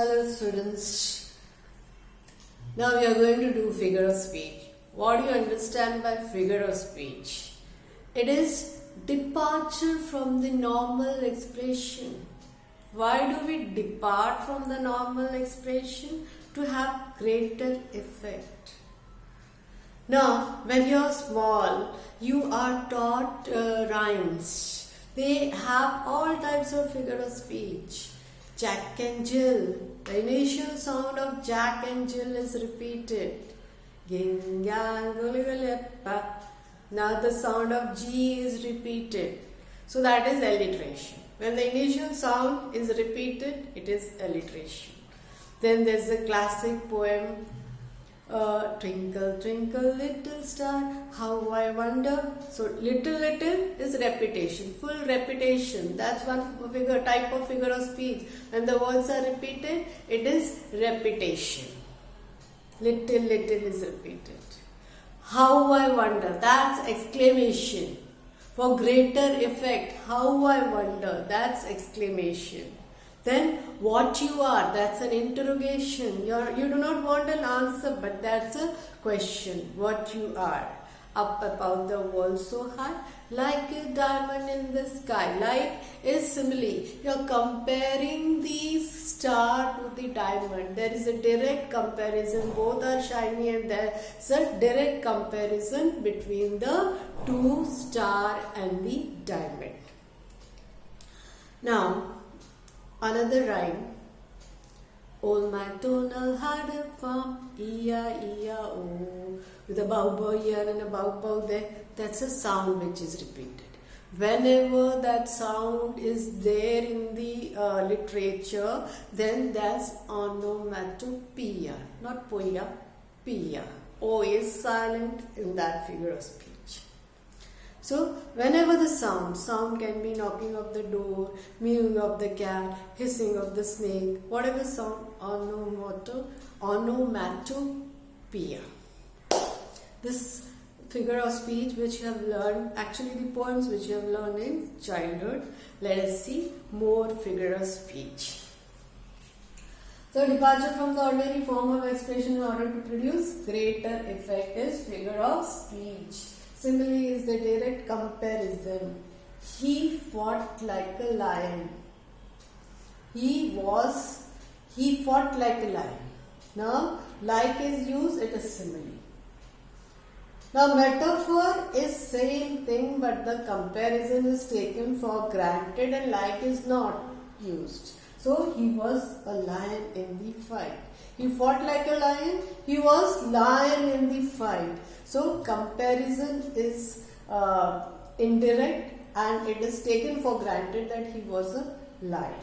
Hello students. Now we are going to do figure of speech. What do you understand by figure of speech? It is departure from the normal expression. Why do we depart from the normal expression? To have greater effect. Now, when you are small, you are taught rhymes. They have all types of figure of speech. Jack and Jill. The initial sound of Jack and Jill is repeated. Ging gang gully gully. Now the sound of G is repeated. So that is alliteration. When the initial sound is repeated, it is alliteration. Then there is a classic poem. Twinkle, twinkle, little star, how I wonder. So, little is repetition, full repetition. That's one type of figure of speech. When the words are repeated, it is repetition. Little is repeated. How I wonder, that's exclamation. For greater effect, how I wonder, that's exclamation. Then what you are, that's an interrogation. You do not want an answer, but that's a question. What you are. Up above the world so high, like a diamond in the sky. Like is simile. You're comparing the star to the diamond. There is a direct comparison. Both are shiny and there's a direct comparison between the two star and the diamond. Now, another rhyme. Old MacDonald had a farm, E-I-E-I-O, with a bow here and a bow there. That's a sound which is repeated. Whenever that sound is there in the literature, then that's onomatopoeia, not poia, pia. O is silent in that figure of speech. So, whenever the sound can be knocking of the door, mewing of the cat, hissing of the snake, whatever sound, onomatopoeia. This figure of speech which you have learned, actually the poems which you have learned in childhood. Let us see more figure of speech. So, departure from the ordinary form of expression in order to produce greater effect is figure of speech. Simile is the direct comparison. He fought like a lion. He fought like a lion. Now, like is used, it is simile. Now, metaphor is same thing, but the comparison is taken for granted and like is not used. So, he was a lion in the fight. He fought like a lion. He was lion in the fight. So, comparison is indirect and it is taken for granted that he was a lion.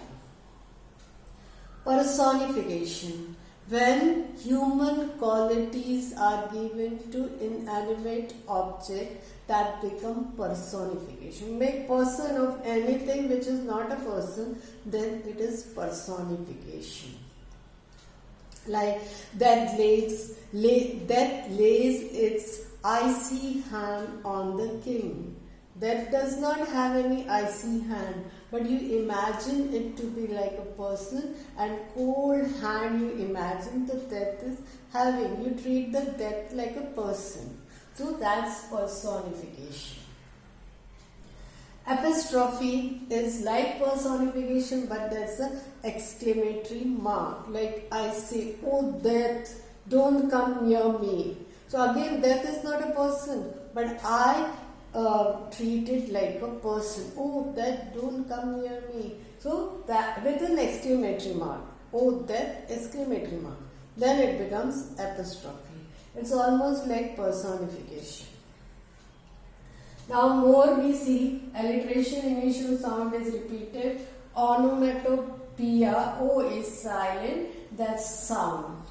Personification. When human qualities are given to inanimate object, that become personification. Make person of anything which is not a person, then it is personification. Like death lays its icy hand on the king. Death does not have any icy hand, but you imagine it to be like a person, and cold hand you imagine the death is having. You treat the death like a person. So that's personification. Apostrophe is like personification, but there's an exclamatory mark. Like I say, oh death, don't come near me. So again, death is not a person, but I treat it like a person. Oh death, don't come near me. So that with an exclamatory mark. Oh death, exclamatory mark. Then it becomes apostrophe. It's almost like personification. Now more we see alliteration, initial sound is repeated. Onomatopoeia, O is silent, that's sound.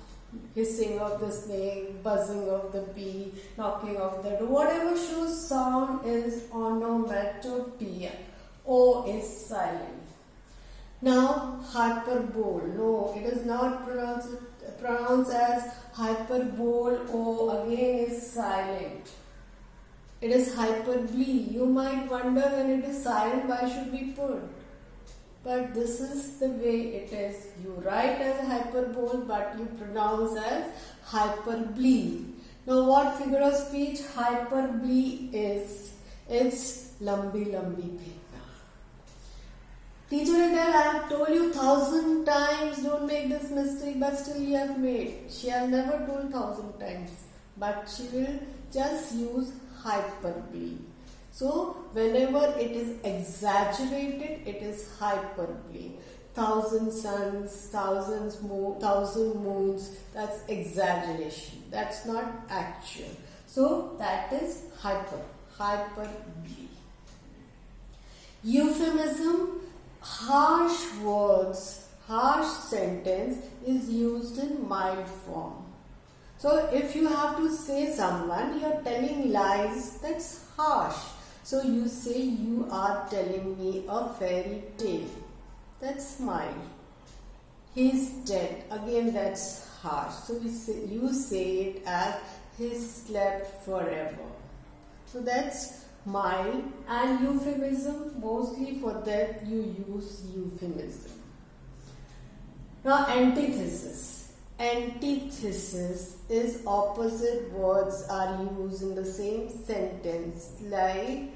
Hissing of the snake, buzzing of the bee, knocking of the door, whatever shows sound is onomatopoeia. O is silent. Now hyperbole, no, it is not pronounced as hyperbole. O again is silent. It is hyperbole. You might wonder when it is silent, why should we put? but this is the way it is. You write as hyperbole, but you pronounce as hyperbole. Now, what figure of speech hyperbole is? It's lambi lambi phekna. Teacher will tell, I have told you 1,000 times, don't make this mistake, but still you have made. She has never told 1,000 times, but she will just use hyperbole. So, whenever it is exaggerated, it is hyperbole. 1,000 suns, 1,000 moons, that's exaggeration. That's not actual. So, that is hyperbole. Euphemism, harsh words, harsh sentence is used in mild form. So, if you have to say someone, you are telling lies, that's harsh. So, you say you are telling me a fairy tale. That's mild. He's dead. Again, that's harsh. So, you say it as he slept forever. So, that's mild. And euphemism, mostly for that you use euphemism. Now, antithesis. Antithesis is opposite words are used in the same sentence, like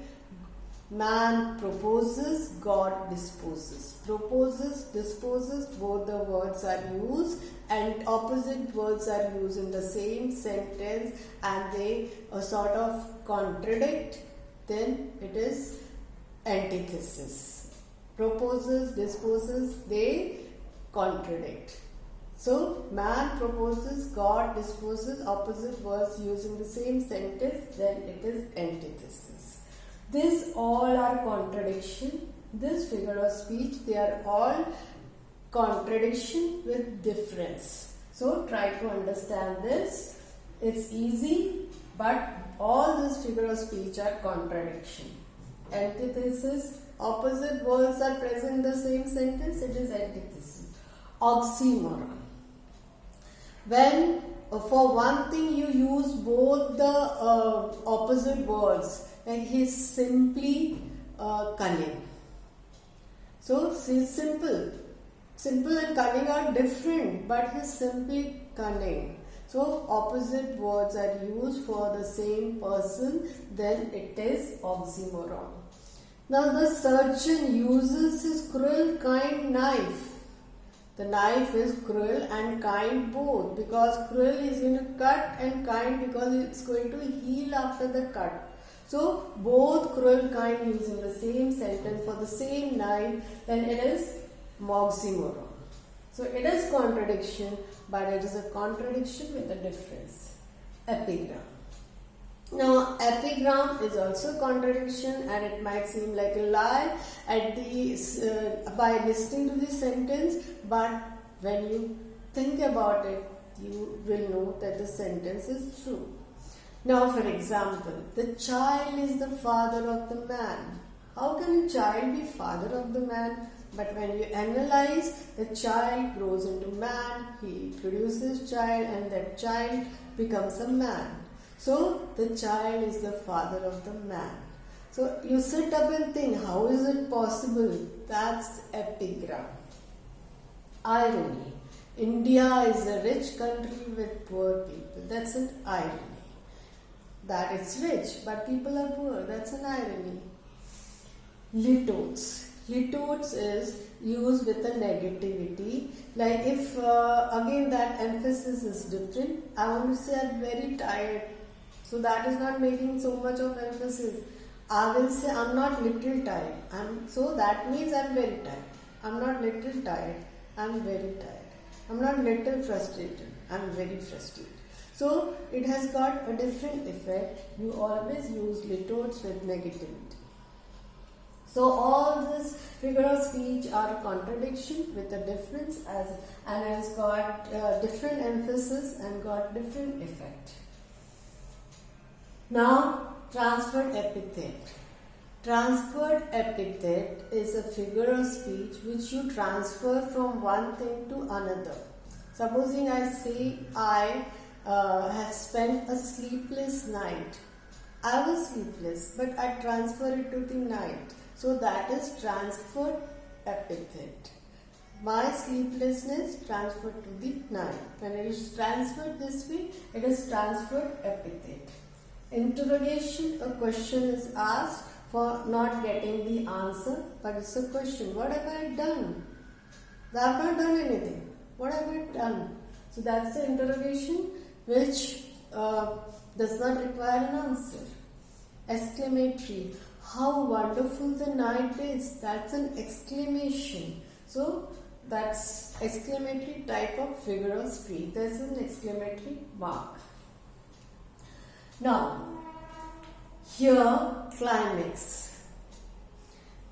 man proposes, God disposes. Proposes, disposes, both the words are used, and opposite words are used in the same sentence and they sort of contradict, then it is antithesis. Proposes, disposes, they contradict. So, man proposes, God disposes, opposite words used in the same sentence, then it is antithesis. These all are contradiction. This figure of speech, they are all contradiction with difference. So, try to understand this. It's easy, but all these figure of speech are contradiction. Antithesis, opposite words are present in the same sentence, it is antithesis. Oxymoron. When for one thing you use both the opposite words, like he's simply cunning. So he's simple. Simple and cunning are different, but he's simply cunning. So opposite words are used for the same person, then it is oxymoron. Now the surgeon uses his cruel kind knife. The knife is cruel and kind both, because cruel is going to cut and kind because it's going to heal after the cut. So both cruel kind used in the same sentence for the same knife, then it is oxymoron. So it is contradiction, but it is a contradiction with a difference. Epigram. Now, epigram is also contradiction, and it might seem like a lie at by listening to the sentence, but when you think about it, you will know that the sentence is true. Now, for example, the child is the father of the man. How can a child be father of the man? But when you analyze, the child grows into man, he produces child, and that child becomes a man. So, the child is the father of the man. So, you sit up and think, how is it possible? That's epigram. Irony. India is a rich country with poor people. That's an irony. That it's rich, but people are poor. That's an irony. Litotes. Litotes is used with a negativity. Like if, again that emphasis is different. I want to say I'm very tired. So that is not making so much of emphasis. I will say I'm not little tired. So that means I'm very tired. I'm not little tired. I'm very tired. I'm not little frustrated. I'm very frustrated. So it has got a different effect. You always use litotes with negativity. So all this figure of speech are contradiction with a difference, and has got different emphasis and got different effect. Now, transferred epithet. Transferred epithet is a figure of speech which you transfer from one thing to another. Supposing I say I have spent a sleepless night. I was sleepless, but I transfer it to the night. So that is transferred epithet. My sleeplessness transferred to the night. When it is transferred this way, it is transferred epithet. Interrogation, a question is asked for not getting the answer, but it's a question. What have I done? I have not done anything. What have I done? So that's the interrogation which does not require an answer. Exclamatory. How wonderful the night is. That's an exclamation. So that's exclamatory type of figure of speech. There's an exclamatory mark. Now, here climax.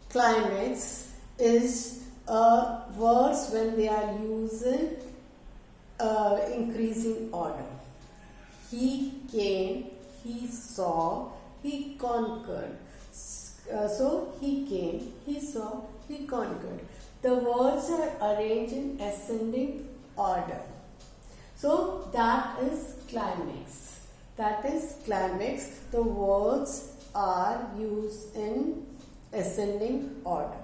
Climax is words when they are used in increasing order. He came, he saw, he conquered. So he came, he saw, he conquered. The words are arranged in ascending order. So that is climax. That is climax. The words are used in ascending order.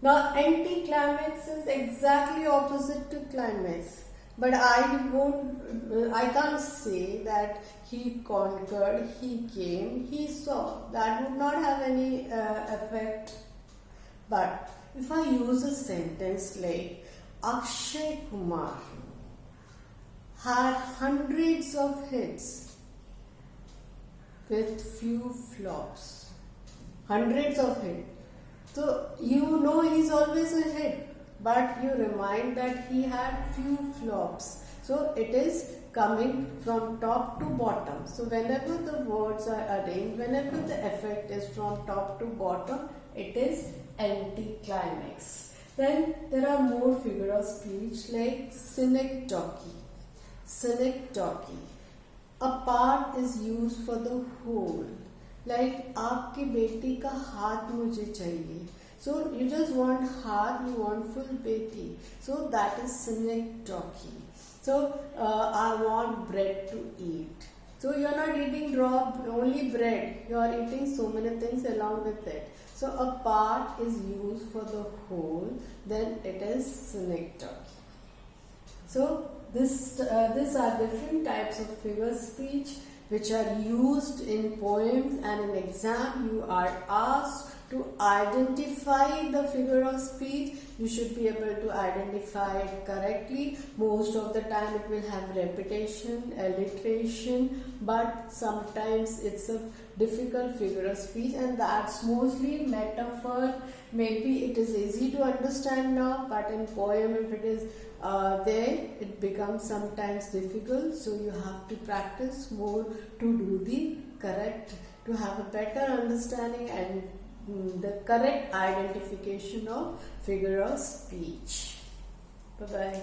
Now anticlimax is exactly opposite to climax. But I can't say that he conquered, he came, he saw. That would not have any effect. But if I use a sentence like Akshay Kumar had hundreds of hits with few flops. Hundreds of hits. So you know he's always a hit. But you remind that he had few flops. So it is coming from top to bottom. So whenever the words are arranged, whenever the effect is from top to bottom, it is anticlimax. Then there are more figure of speech like synecdoche. Synecdoche. A part is used for the whole. Like आपकी बेटी का हाथ मुझे चाहिए. So you just want heart, you want full beti. So that is synecdoche. So I want bread to eat. So you are not eating raw only bread. You are eating so many things along with it. So a part is used for the whole. Then it is synecdoche. So these are different types of figure speech which are used in poems, and in exam you are asked to identify the figure of speech. You should be able to identify it correctly. Most of the time it will have repetition, alliteration, but sometimes it's a difficult figure of speech, and that's mostly metaphor. Maybe it is easy to understand now, but in poem if it is there, it becomes sometimes difficult. So you have to practice more to do the correct, to have a better understanding and the correct identification of figure of speech. Bye-bye.